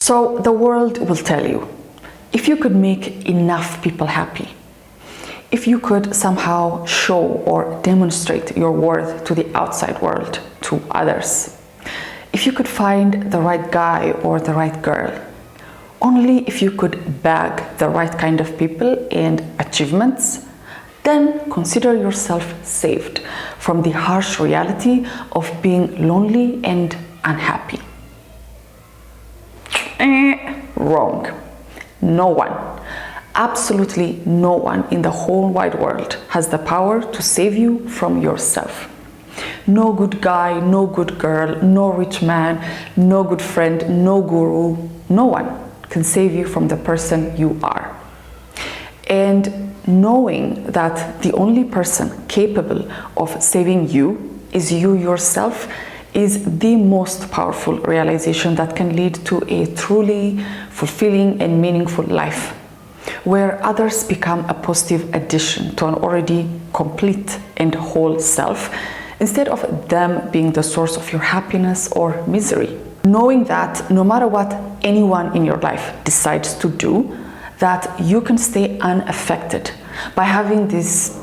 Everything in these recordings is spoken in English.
So the world will tell you, if you could make enough people happy, if you could somehow show or demonstrate your worth to the outside world, to others, if you could find the right guy or the right girl, only if you could bag the right kind of people and achievements, then consider yourself saved from the harsh reality of being lonely and unhappy. Wrong. No one, absolutely no one in the whole wide world has the power to save you from yourself. No good guy, no good girl, no rich man, no good friend, no guru, no one can save you from the person you are. And knowing that the only person capable of saving you is you yourself is the most powerful realization that can lead to a truly fulfilling and meaningful life, where others become a positive addition to an already complete and whole self, instead of them being the source of your happiness or misery. Knowing that no matter what anyone in your life decides to do, that you can stay unaffected by having this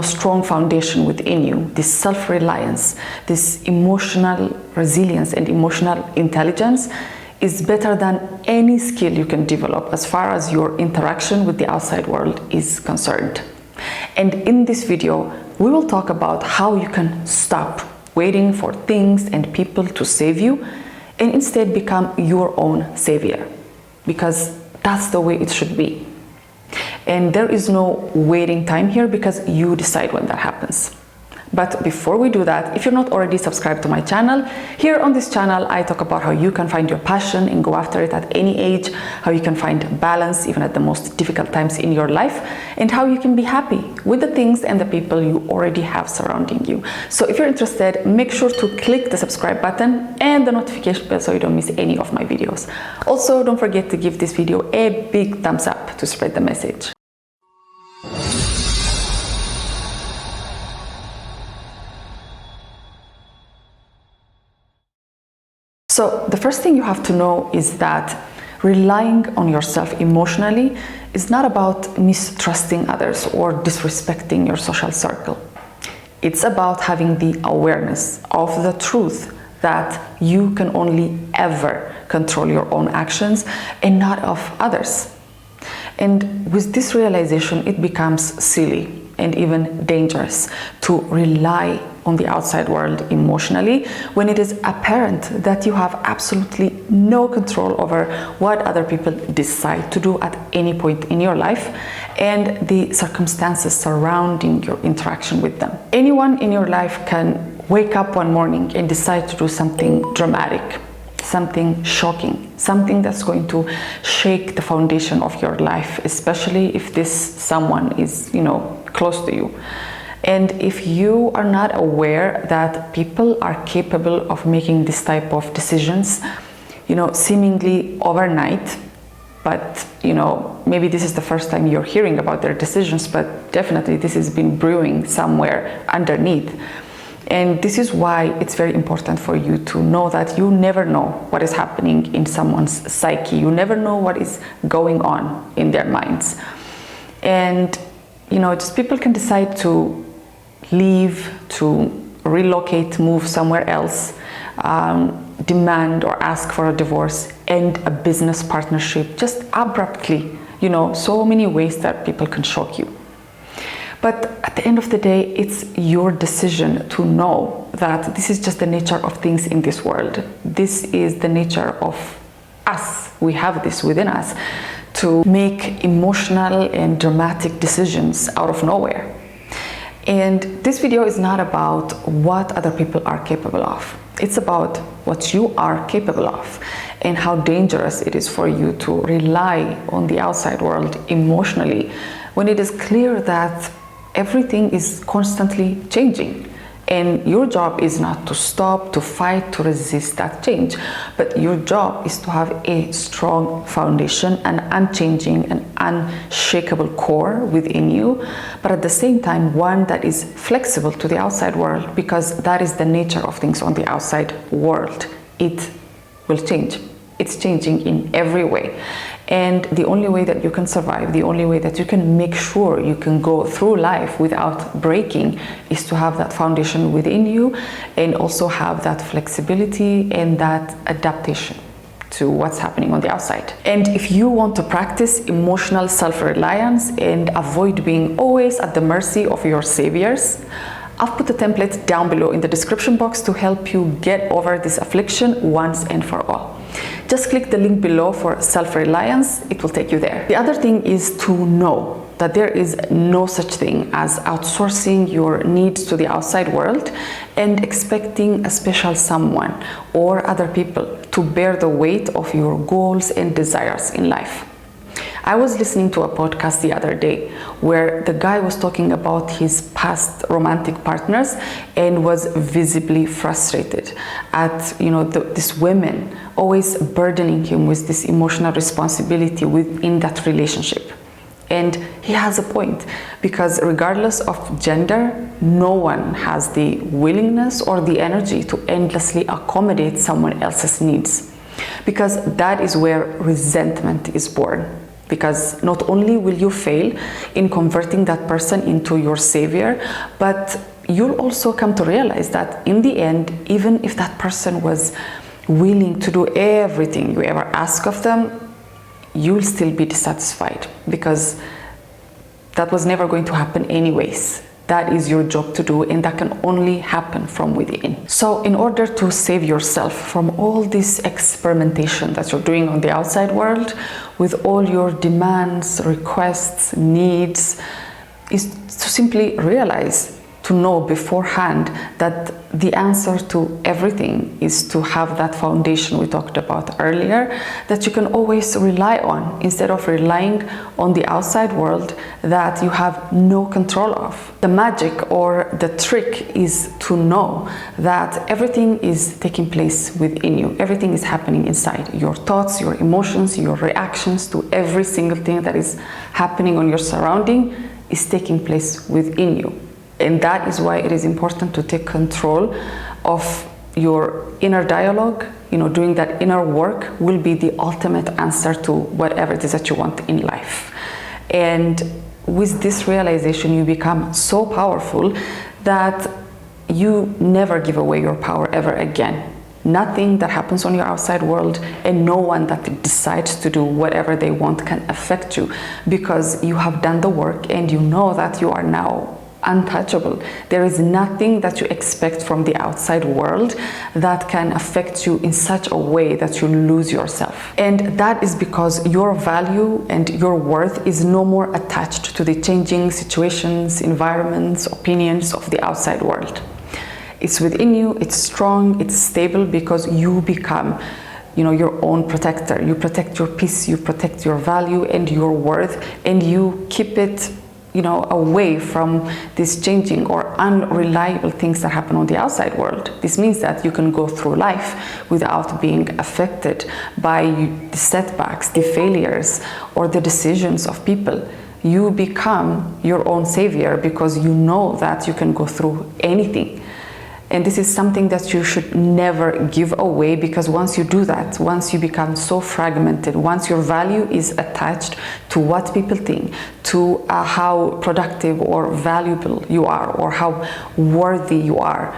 strong foundation within you, this self-reliance, this emotional resilience and emotional intelligence is better than any skill you can develop as far as your interaction with the outside world is concerned. And in this video, we will talk about how you can stop waiting for things and people to save you and instead become your own savior, because that's the way it should be. And there is no waiting time here because you decide when that happens. But before we do that, if you're not already subscribed to my channel, here on this channel I talk about how you can find your passion and go after it at any age, how you can find balance even at the most difficult times in your life, and how you can be happy with the things and the people you already have surrounding you. So if you're interested, make sure to click the subscribe button and the notification bell so you don't miss any of my videos. Also, don't forget to give this video a big thumbs up to spread the message. So the first thing you have to know is that relying on yourself emotionally is not about mistrusting others or disrespecting your social circle. It's about having the awareness of the truth that you can only ever control your own actions and not of others. And with this realization, it becomes silly and even dangerous to rely on the outside world emotionally when it is apparent that you have absolutely no control over what other people decide to do at any point in your life and the circumstances surrounding your interaction with them. Anyone in your life can wake up one morning and decide to do something dramatic, something shocking, something that's going to shake the foundation of your life, especially if this someone is, close to you. And if you are not aware that people are capable of making this type of decisions, seemingly overnight, but maybe this is the first time you're hearing about their decisions, but definitely this has been brewing somewhere underneath. And this is why it's very important for you to know that you never know what is happening in someone's psyche. You never know what is going on in their minds. And just people can decide to leave, to relocate, move somewhere else, demand or ask for a divorce, end a business partnership just abruptly, so many ways that people can shock you. But at the end of the day, it's your decision to know that this is just the nature of things in this world. This is the nature of us. We have this within us to make emotional and dramatic decisions out of nowhere. And this video is not about what other people are capable of. It's about what you are capable of and how dangerous it is for you to rely on the outside world emotionally when it is clear that everything is constantly changing. And your job is not to stop, to fight, to resist that change, but your job is to have a strong foundation, an unchanging and unshakable core within you, but at the same time one that is flexible to the outside world, because that is the nature of things on the outside world. It will change. It's changing in every way. And the only way that you can survive, the only way that you can make sure you can go through life without breaking, is to have that foundation within you and also have that flexibility and that adaptation to what's happening on the outside. And if you want to practice emotional self-reliance and avoid being always at the mercy of your saviors, I've put a template down below in the description box to help you get over this affliction once and for all. Just click the link below for self-reliance, it will take you there. The other thing is to know that there is no such thing as outsourcing your needs to the outside world and expecting a special someone or other people to bear the weight of your goals and desires in life. I was listening to a podcast the other day where the guy was talking about his past romantic partners and was visibly frustrated at, this women always burdening him with this emotional responsibility within that relationship. And he has a point, because regardless of gender, no one has the willingness or the energy to endlessly accommodate someone else's needs, because that is where resentment is born. Because not only will you fail in converting that person into your savior, but you'll also come to realize that in the end, even if that person was willing to do everything you ever ask of them, you'll still be dissatisfied, because that was never going to happen anyways. That is your job to do, and that can only happen from within. So in order to save yourself from all this experimentation that you're doing on the outside world, with all your demands, requests, needs, is to simply realize, to know beforehand that the answer to everything is to have that foundation we talked about earlier, that you can always rely on, instead of relying on the outside world that you have no control of. The magic or the trick is to know that everything is taking place within you. Everything is happening inside. Your thoughts, your emotions, your reactions to every single thing that is happening on your surrounding is taking place within you. And that is why it is important to take control of your inner dialogue. Doing that inner work will be the ultimate answer to whatever it is that you want in life. And with this realization, you become so powerful that you never give away your power ever again. Nothing that happens on your outside world and no one that decides to do whatever they want can affect you, because you have done the work and you know that you are now untouchable. There is nothing that you expect from the outside world that can affect you in such a way that you lose yourself. And that is because your value and your worth is no more attached to the changing situations, environments, opinions of the outside world. It's within you, it's strong, it's stable, because you become your own protector. You protect your peace, you protect your value and your worth, and you keep it away from these changing or unreliable things that happen on the outside world. This means that you can go through life without being affected by the setbacks, the failures, or the decisions of people. You become your own savior because you know that you can go through anything. And this is something that you should never give away, because once you do that, once you become so fragmented, once your value is attached to what people think, to how productive or valuable you are, or how worthy you are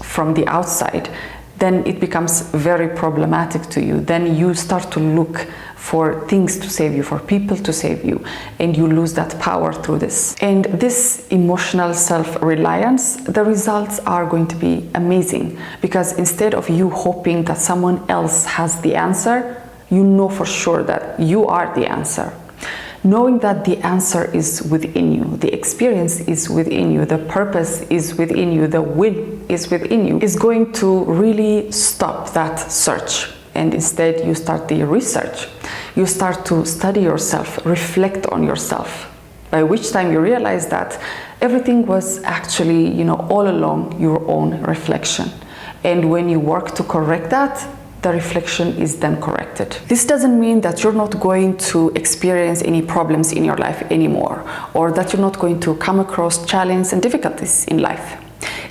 from the outside, then it becomes very problematic to you. Then you start to look for things to save you, for people to save you, and you lose that power through this. And this emotional self-reliance, the results are going to be amazing, because instead of you hoping that someone else has the answer, you know for sure that you are the answer. Knowing that the answer is within you, the experience is within you, the purpose is within you, the will is within you, is going to really stop that search. And instead you start the research. You start to study yourself, reflect on yourself, by which time you realize that everything was actually, all along your own reflection. And when you work to correct that, the reflection is then corrected. This doesn't mean that you're not going to experience any problems in your life anymore, or that you're not going to come across challenges and difficulties in life.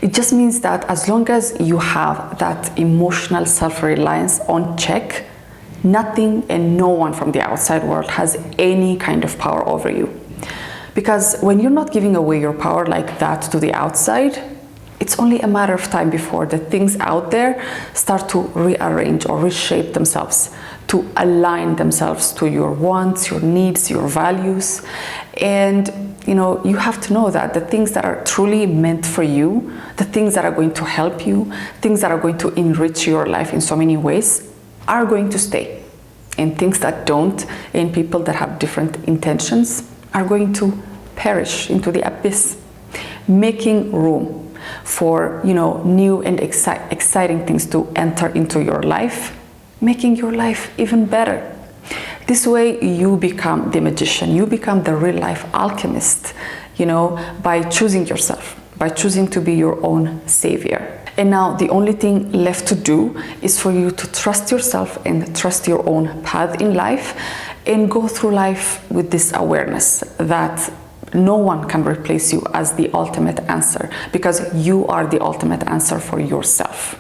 It just means that as long as you have that emotional self-reliance on check, nothing and no one from the outside world has any kind of power over you. Because when you're not giving away your power like that to the outside, it's only a matter of time before the things out there start to rearrange or reshape themselves, to align themselves to your wants, your needs, your values. And you have to know that the things that are truly meant for you, the things that are going to help you, things that are going to enrich your life in so many ways, are going to stay. And things that don't, and people that have different intentions, are going to perish into the abyss, making room for new and exciting things to enter into your life, making your life even better. This way you become the magician, you become the real life alchemist, by choosing yourself, by choosing to be your own savior. And now the only thing left to do is for you to trust yourself and trust your own path in life, and go through life with this awareness that no one can replace you as the ultimate answer, because you are the ultimate answer for yourself.